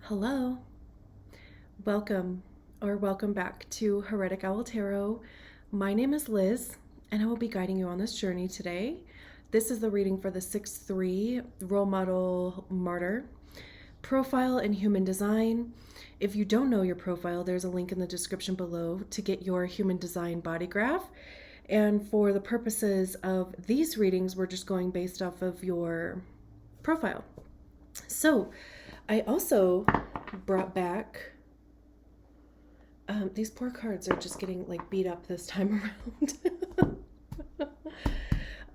Hello, welcome back to Heretic Owl Tarot. My name is Liz, and I will be guiding you on this journey today. This is the reading for the 6-3 Role Model Martyr profile in human design. If you don't know your profile, there's a link in the description below to get your human design body graph. And for the purposes of these readings, we're just going based off of your profile. So, I also brought back, these poor cards are just getting like beat up this time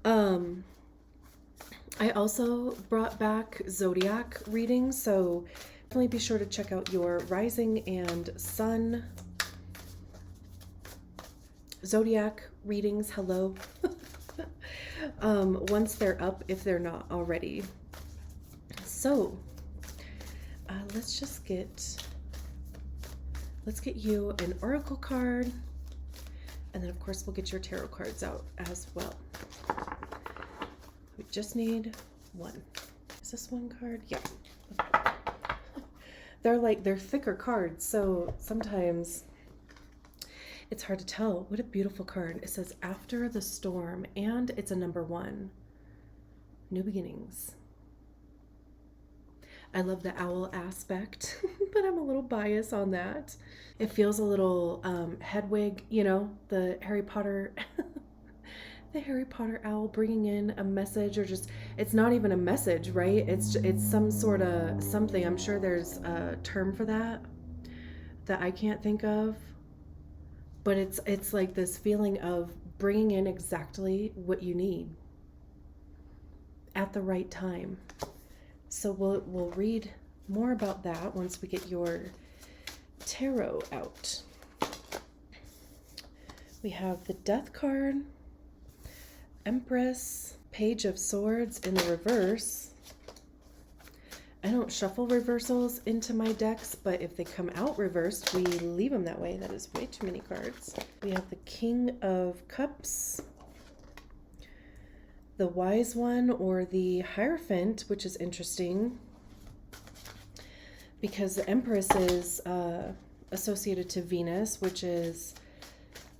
around. I also brought back zodiac readings, so definitely be sure to check out your rising and sun zodiac readings. Hello. Once they're up, if they're not already. So let's get you an oracle card, and then of course we'll get your tarot cards out as well. We just need one. Is this one card? Yeah. They're thicker cards, so sometimes it's hard to tell. What a beautiful card. It says after the storm, and it's a number 1. New beginnings. I love the owl aspect, but I'm a little biased on that. It feels a little Hedwig, the Harry Potter, the Harry Potter owl bringing in a message, or just, it's not even a message, right? It's some sort of something. I'm sure there's a term for that I can't think of, but it's like this feeling of bringing in exactly what you need at the right time. So we'll read more about that once we get your tarot out. We have the Death card, Empress, Page of Swords in the reverse. I don't shuffle reversals into my decks, but if they come out reversed, we leave them that way. That is way too many cards. We have the King of Cups, the Wise One, or the Hierophant, which is interesting because the Empress is associated to Venus, which is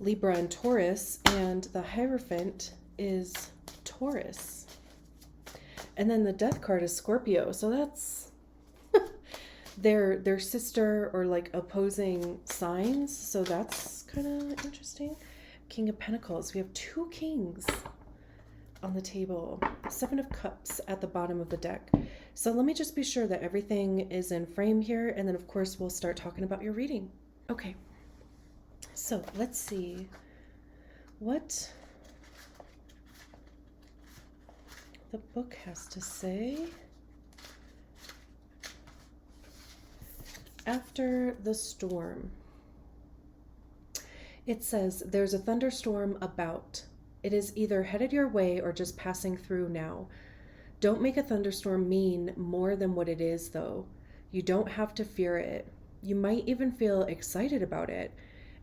Libra and Taurus, and the Hierophant is Taurus. And then the Death card is Scorpio, so that's their sister or like opposing signs, so that's kind of interesting. King of Pentacles. We have 2 kings on the table. 7 of Cups at the bottom of the deck. So let me just be sure that everything is in frame here, and then of course we'll start talking about your reading. Okay, so let's see what the book has to say. After the storm, it says there's a thunderstorm about. It is either headed your way or just passing through now. Don't make a thunderstorm mean more than what it is, though. You don't have to fear it. You might even feel excited about it.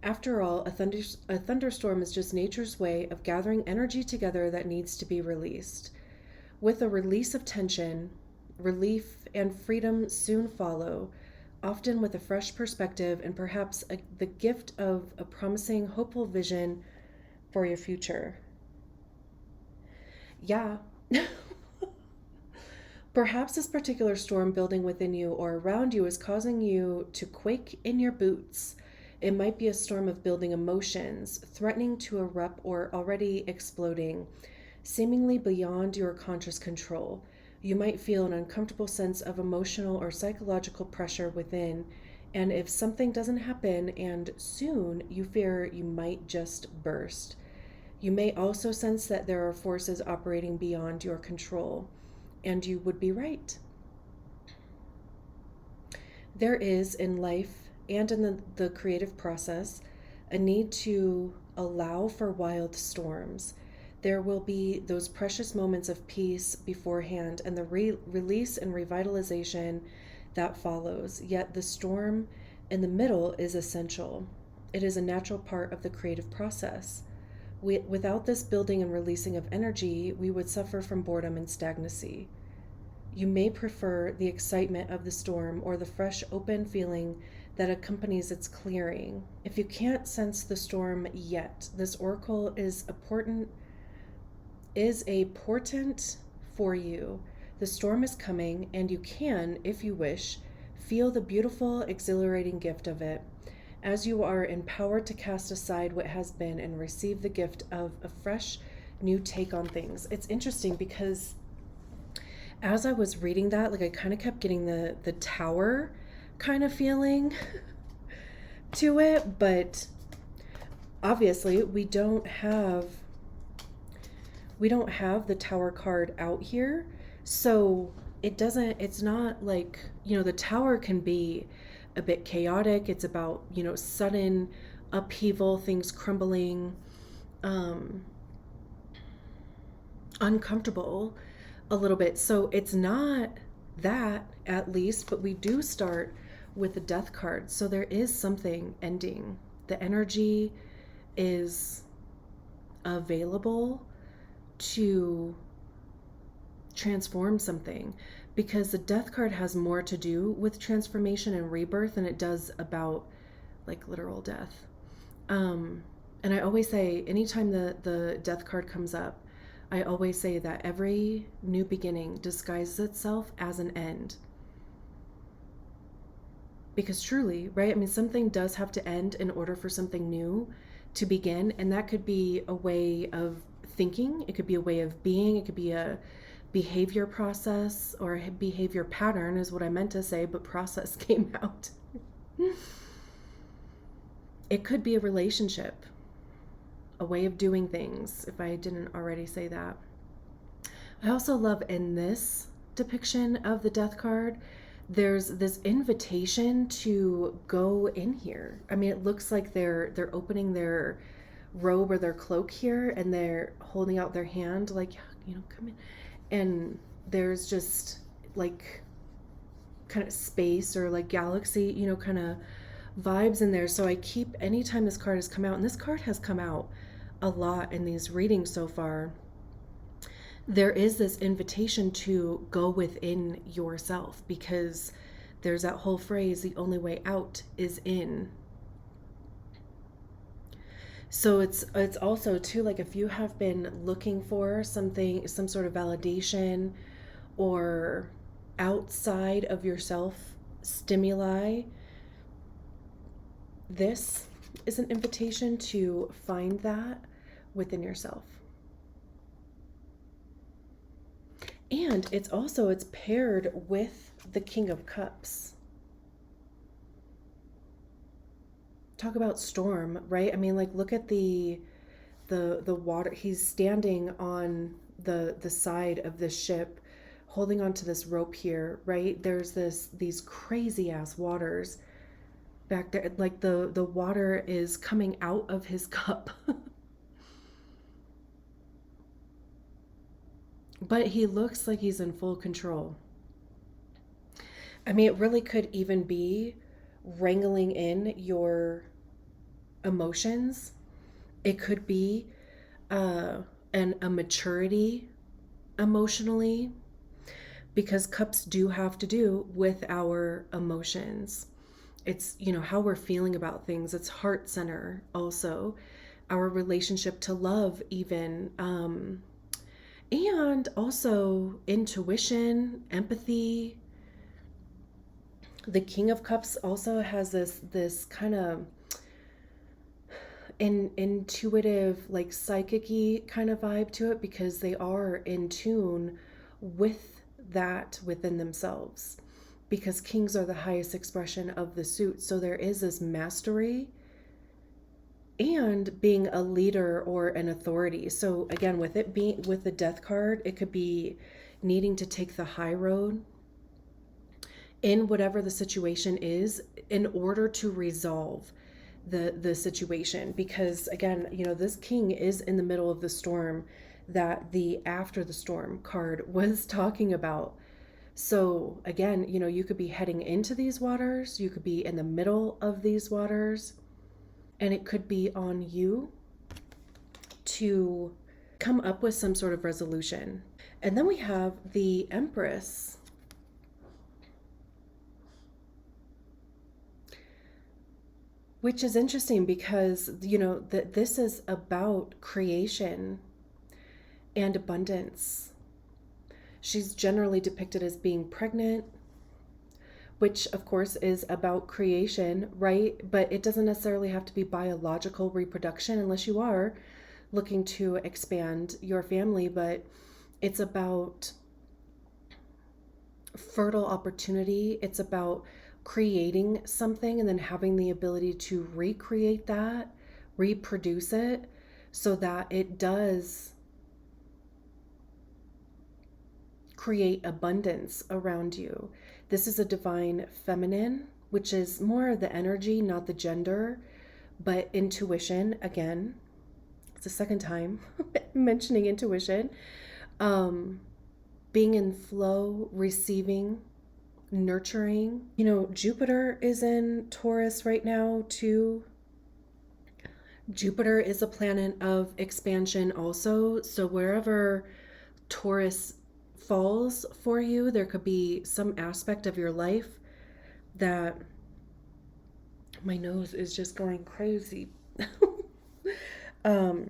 After all, a thunderstorm is just nature's way of gathering energy together that needs to be released. With a release of tension, relief and freedom soon follow, often with a fresh perspective and perhaps the gift of a promising, hopeful vision for your future. Yeah. Perhaps this particular storm building within you or around you is causing you to quake in your boots. It might be a storm of building emotions, threatening to erupt or already exploding, seemingly beyond your conscious control. You might feel an uncomfortable sense of emotional or psychological pressure within, and if something doesn't happen and soon, you fear you might just burst. You may also sense that there are forces operating beyond your control, and you would be right. There is in life and in the creative process a need to allow for wild storms. There will be those precious moments of peace beforehand and the release and revitalization that follows. Yet the storm in the middle is essential. It is a natural part of the creative process. Without this building and releasing of energy, we would suffer from boredom and stagnancy. You may prefer the excitement of the storm or the fresh, open feeling that accompanies its clearing. If you can't sense the storm yet, this oracle is a portent for you. The storm is coming, and you can, if you wish, feel the beautiful, exhilarating gift of it, as you are empowered to cast aside what has been and receive the gift of a fresh, new take on things. It's interesting because as I was reading that, like I kind of kept getting the tower kind of feeling to it, but obviously we don't have the tower card out here. So it's not like, the tower can be a bit chaotic. It's about, sudden upheaval, things crumbling, uncomfortable a little bit. So it's not that, at least, but we do start with the death card. So there is something ending. The energy is available to transform something, because the death card has more to do with transformation and rebirth than it does about like literal death. And I always say, anytime the death card comes up, I always say that every new beginning disguises itself as an end. Because truly, right? I mean, something does have to end in order for something new to begin. And that could be a way of thinking, it could be a way of being, it could be a behavior process or a behavior pattern, is what I meant to say, but process came out. It could be a relationship, a way of doing things, if I didn't already say that. I also love in this depiction of the death card, there's this invitation to go in here. I mean, it looks like they're opening their robe or their cloak here, and they're holding out their hand like, come in. And there's just like kind of space or like galaxy, kind of vibes in there. So anytime this card has come out, and this card has come out a lot in these readings so far, there is this invitation to go within yourself, because there's that whole phrase, the only way out is in. So it's also too, like, if you have been looking for something, some sort of validation or outside of yourself stimuli, this is an invitation to find that within yourself. And it's paired with the King of Cups. Talk about storm, right? I mean, like, look at the water. He's standing on the side of this ship, holding onto this rope here, right? There's these crazy ass waters back there. Like the water is coming out of his cup. But he looks like he's in full control. I mean, it really could even be wrangling in your emotions. It could be a maturity emotionally, because cups do have to do with our emotions. It's, how we're feeling about things. It's heart center also, our relationship to love even, and also intuition, empathy. The King of Cups also has this kind of intuitive, like psychic-y kind of vibe to it, because they are in tune with that within themselves, because kings are the highest expression of the suit. So there is this mastery and being a leader or an authority. So again, with the death card, it could be needing to take the high road in whatever the situation is in order to resolve the situation. Because again, this king is in the middle of the storm that the after the storm card was talking about. So again, you could be heading into these waters, you could be in the middle of these waters, and it could be on you to come up with some sort of resolution. And then we have the Empress. Which is interesting because, that this is about creation and abundance. She's generally depicted as being pregnant, which of course is about creation, right? But it doesn't necessarily have to be biological reproduction unless you are looking to expand your family, but it's about fertile opportunity. It's about creating something and then having the ability to recreate that, reproduce it so that it does create abundance around you. This is a divine feminine, which is more the energy, not the gender, but intuition. Again, it's the second time mentioning intuition. Being in flow, receiving, nurturing. Jupiter is in Taurus right now too. Jupiter is a planet of expansion also. So wherever Taurus falls for you, there could be some aspect of your life that, my nose is just going crazy. um,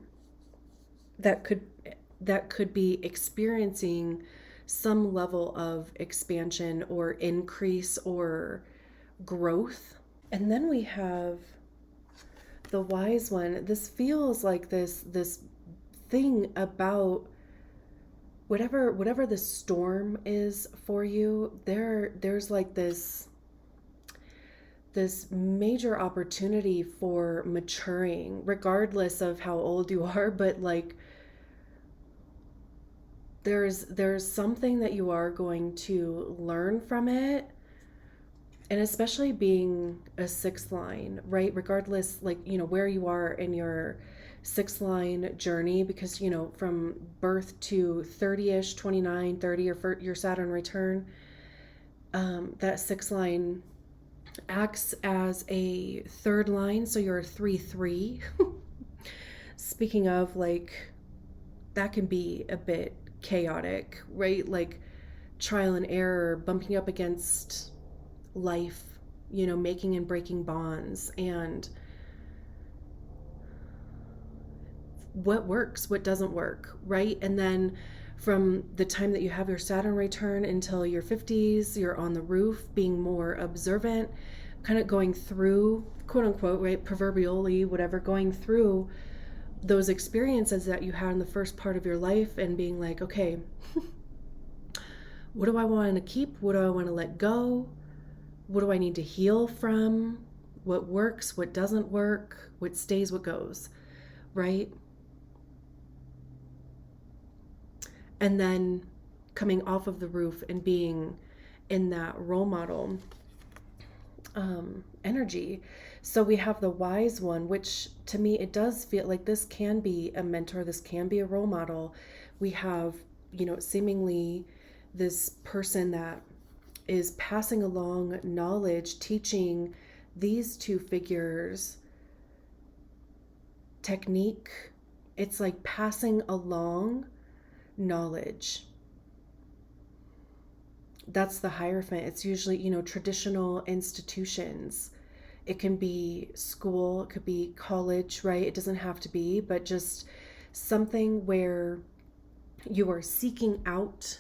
that could be experiencing some level of expansion or increase or growth. And then we have the wise one. This feels like this thing about whatever the storm is for you. There's like this major opportunity for maturing, regardless of how old you are, but like there's something that you are going to learn from it. And especially being a sixth line, right? Regardless, like, where you are in your sixth line journey, because, from birth to 30-ish, 29, 30, or for your Saturn return, that sixth line acts as a third line. So you're a 3-3. Speaking of, like, that can be a bit chaotic, right? Like trial and error, bumping up against life, making and breaking bonds, and what works, what doesn't work, right? And then from the time that you have your Saturn return until your 50s, you're on the roof being more observant, kind of going through, quote unquote, right, proverbially, whatever, going through those experiences that you had in the first part of your life and being like, okay, what do I want to keep? What do I want to let go? What do I need to heal from? What works? What doesn't work? What stays? What goes? Right? And then coming off of the roof and being in that role model energy. So we have the wise one, which to me, it does feel like this can be a mentor. This can be a role model. We have, seemingly this person that is passing along knowledge, teaching these two figures technique. It's like passing along knowledge. That's the Hierophant. It's usually, traditional institutions. It can be school, it could be college, right? It doesn't have to be, but just something where you are seeking out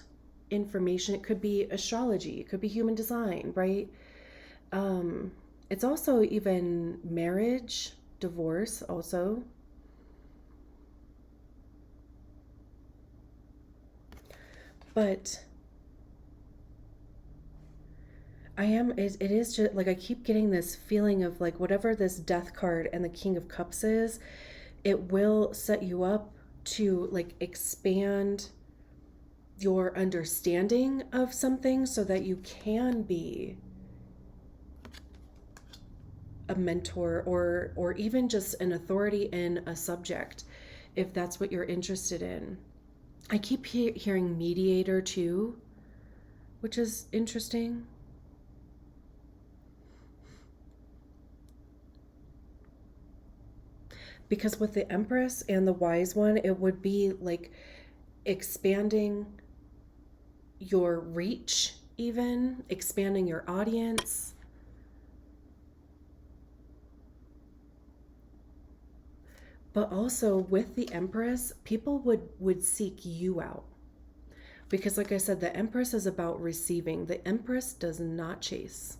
information. It could be astrology, it could be human design, right? It's also even marriage, divorce also. But it is just like, I keep getting this feeling of like, whatever this Death card and the King of Cups is, it will set you up to like expand your understanding of something so that you can be a mentor or even just an authority in a subject, if that's what you're interested in. I keep hearing mediator too, which is interesting. Because with the Empress and the Wise One, it would be like expanding your reach, even expanding your audience. But also with the Empress, people would seek you out. Because like I said, the Empress is about receiving. The Empress does not chase.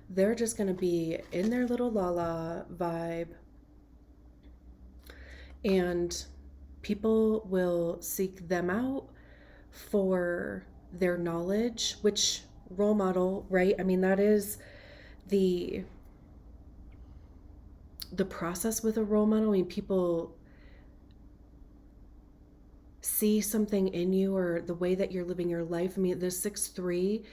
They're just going to be in their little la-la vibe. And people will seek them out for their knowledge, which role model, right? I mean, that is the process with a role model. I mean, people see something in you or the way that you're living your life. I mean, the 6-3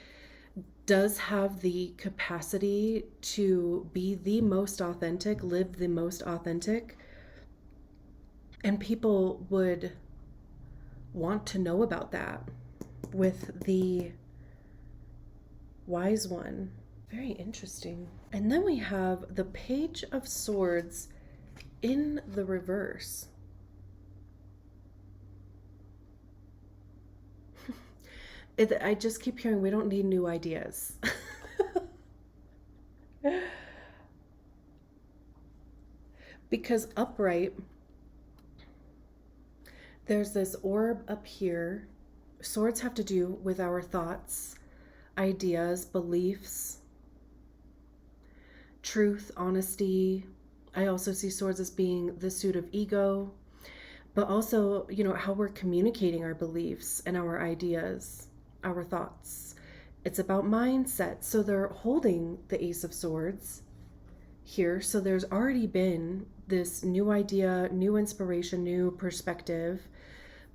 does have the capacity to be the most authentic, live the most authentic. And people would want to know about that with the wise one. Very interesting. And then we have the Page of Swords in the reverse. I just keep hearing we don't need new ideas. Because upright, there's this orb up here. Swords have to do with our thoughts, ideas, beliefs, truth, honesty. I also see swords as being the suit of ego, but also, how we're communicating our beliefs and our ideas, our thoughts. It's about mindset. So they're holding the Ace of Swords here. So there's already been this new idea, new inspiration, new perspective,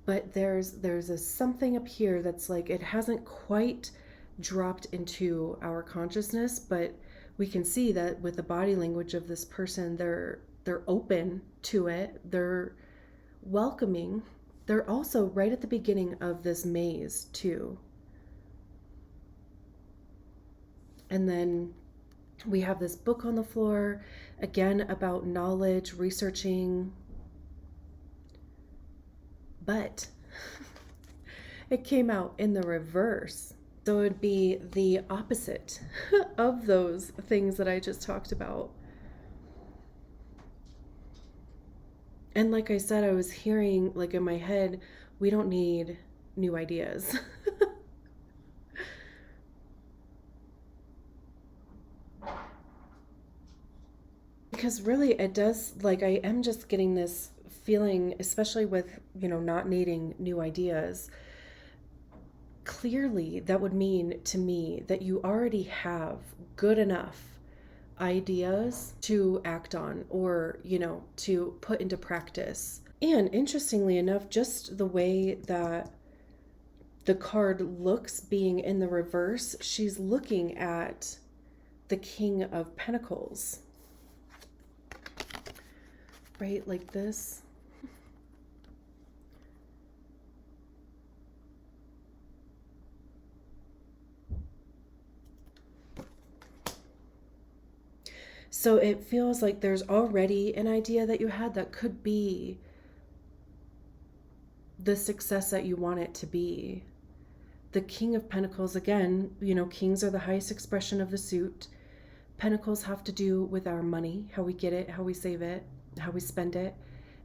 but there's a something up here that's like it hasn't quite dropped into our consciousness, but we can see that with the body language of this person, they're open to it, they're welcoming. They're also right at the beginning of this maze too. And then we have this book on the floor, again about knowledge, researching, but it came out in the reverse. So it would be the opposite of those things that I just talked about. And like I said, I was hearing like in my head, we don't need new ideas. Because really it does, like I am just getting this feeling, especially with, not needing new ideas. Clearly that would mean to me that you already have good enough ideas to act on or, to put into practice. And interestingly enough, just the way that the card looks being in the reverse, she's looking at the King of Pentacles. Right, like this. So it feels like there's already an idea that you had that could be the success that you want it to be. The King of Pentacles, again, kings are the highest expression of the suit. Pentacles have to do with our money, how we get it, how we save it, how we spend it.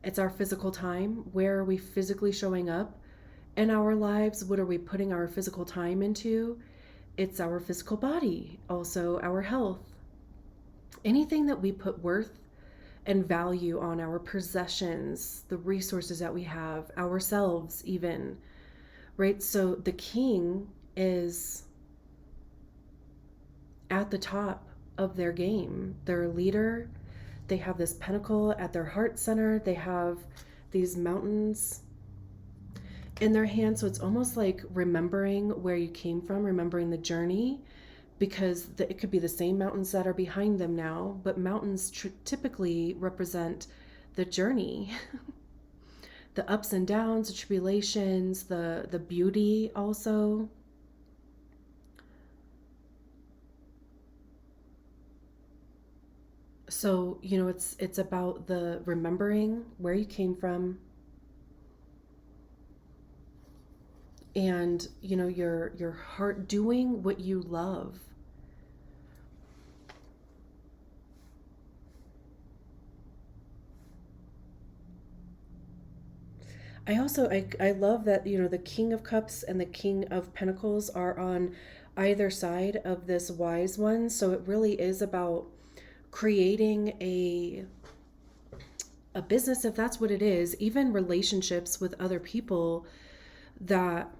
It's our physical time. Where are we physically showing up in our lives? What are we putting our physical time into? It's our physical body, also our health. Anything that we put worth and value on, our possessions, the resources that we have, ourselves even, right? So the king is at the top of their game. They're a leader. They have this pentacle at their heart center. They have these mountains in their hand. So it's almost like remembering where you came from, remembering the journey, because it could be the same mountains that are behind them now, but mountains typically represent the journey, the ups and downs, the tribulations, the beauty also. So, it's about the remembering where you came from, and your heart doing what you love. I love that, the King of Cups and the King of Pentacles are on either side of this wise one. So it really is about creating a business, if that's what it is, even relationships with other people that,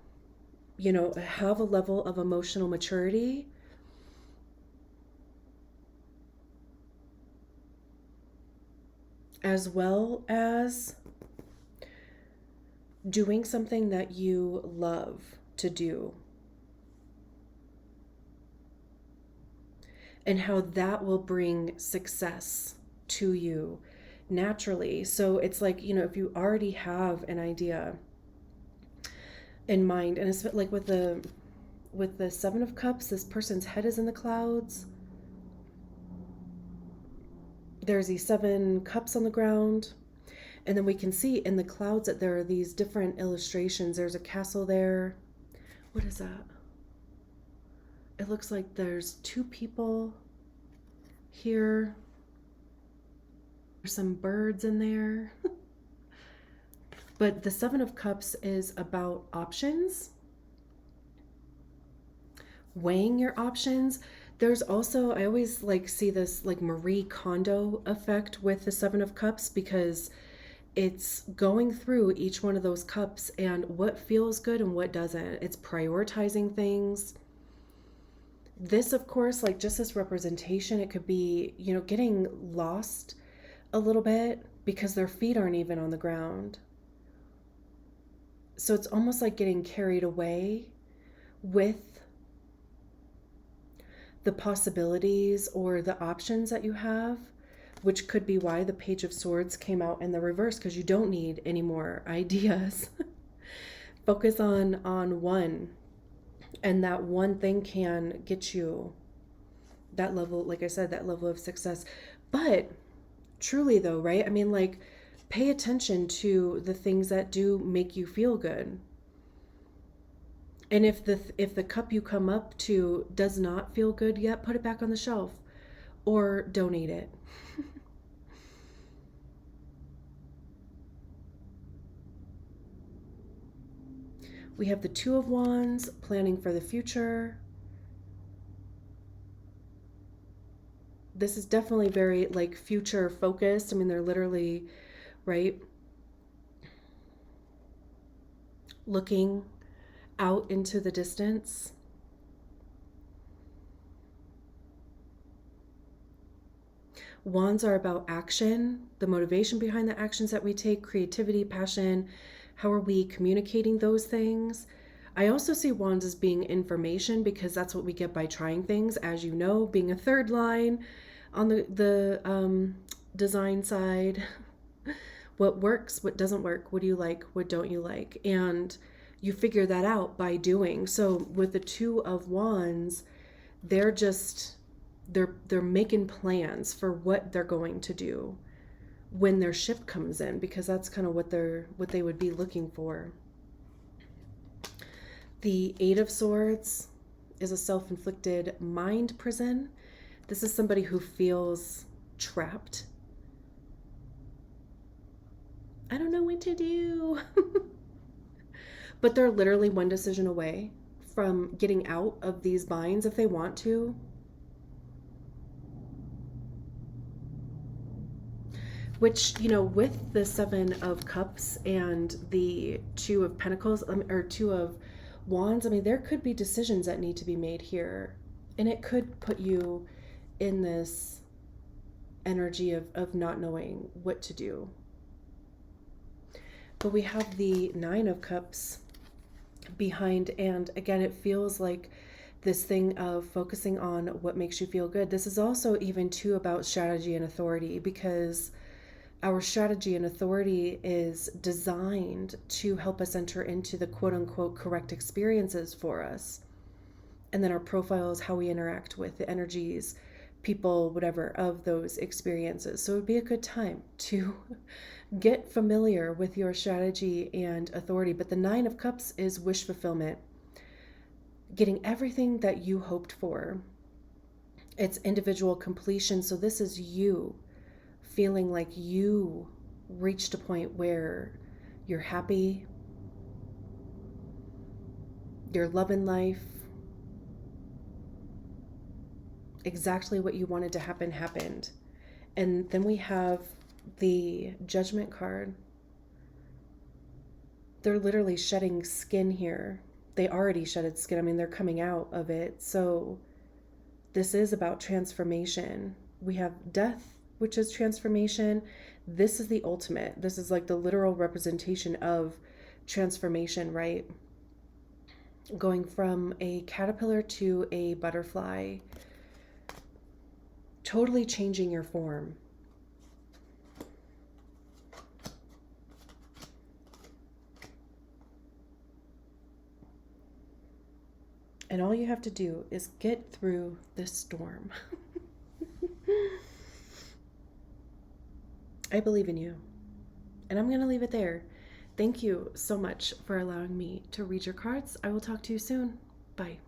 have a level of emotional maturity, as well as doing something that you love to do, and how that will bring success to you naturally. So it's like, if you already have an idea in mind, and it's like with the Seven of Cups, this person's head is in the clouds. There's these 7 cups on the ground. And then we can see in the clouds that there are these different illustrations. There's a castle there. What is that? It looks like there's 2 people here. There's some birds in there. But the 7 of Cups is about options, weighing your options. There's also, I always see this Marie Kondo effect with the 7 of Cups, because it's going through each one of those cups and what feels good and what doesn't. It's prioritizing things. This, of course, just this representation, it could be, getting lost a little bit because their feet aren't even on the ground. So it's almost like getting carried away with the possibilities or the options that you have, which could be why the Page of Swords came out in the reverse, because you don't need any more ideas. Focus on one, and that one thing can get you that level, like I said, that level of success. But truly though, right? I mean, pay attention to the things that do make you feel good. And if the cup you come up to does not feel good yet, put it back on the shelf or donate it. We have the 2 of Wands, planning for the future. This is definitely very future focused. I mean, they're literally, right, looking out into the distance. Wands are about action, the motivation behind the actions that we take, creativity, passion. How are we communicating those things? I also see Wands as being information, because that's what we get by trying things. As you know, being a 3rd line on the design side, what works, what doesn't work, what do you like, what don't you like, and you figure that out by doing. So with the 2 of Wands, they're making plans for what they're going to do when their ship comes in, because that's kind of what they would be looking for. The 8 of Swords is a self-inflicted mind prison. This is somebody who feels trapped. I don't know what to do. But they're literally one decision away from getting out of these binds if they want to. Which, with the 7 of Cups and the 2 of Pentacles, or 2 of Wands, I mean, there could be decisions that need to be made here. And it could put you in this energy of not knowing what to do. But we have the 9 of Cups behind, and again, it feels like this thing of focusing on what makes you feel good. This is also even too about strategy and authority, because our strategy and authority is designed to help us enter into the quote-unquote correct experiences for us. And then our profile is how we interact with the energies, people, whatever, of those experiences. So it would be a good time to get familiar with your strategy and authority. But the 9 of Cups is wish fulfillment, getting everything that you hoped for. It's individual completion. So this is you feeling like you reached a point where you're happy, you're loving life, exactly what you wanted to happen happened. And then we have the Judgment card. They're literally shedding skin here. They already shedded skin. I mean, they're coming out of it. So this is about transformation. We have death, which is transformation. This is the ultimate. This is like the literal representation of transformation, right? Going from a caterpillar to a butterfly, totally changing your form. And all you have to do is get through this storm. I believe in you. And I'm going to leave it there. Thank you so much for allowing me to read your cards. I will talk to you soon. Bye.